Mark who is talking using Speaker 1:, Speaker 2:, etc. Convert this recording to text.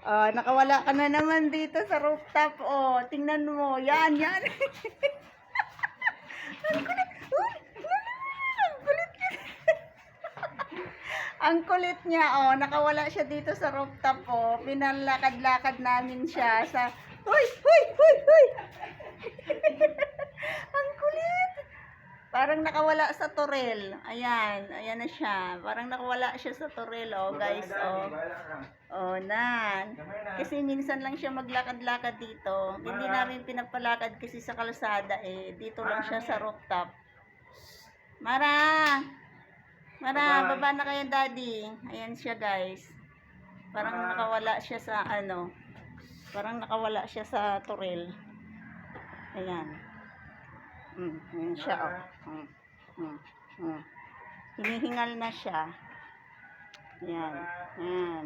Speaker 1: Oh, nakawala ka na naman dito sa rooftop. Oh, tingnan mo. Yan, yan. Ang kulit. Uy, ang kulit niya. Ang kulit niya. Oh, nakawala siya dito sa rooftop. Oh, pinalakad-lakad namin siya sa... Uy, uy, uy, uy. Ang kulit. Parang nakawala sa torel. Ayan, ayan na siya. Parang nakawala siya sa torel, oh, guys, oh. Oh, nan. Kasi minsan lang siya maglakad-lakad dito. Hindi namin pinapalakad kasi sa kalsada eh. Dito lang siya sa rooftop. Mara! Mara, baba na kayo, daddy. Ayan siya, guys. Parang nakawala siya sa ano. Parang nakawala siya sa torel. Ayan. Ayan siya, oh. Hinihingal na siya. Ayan. Ayan.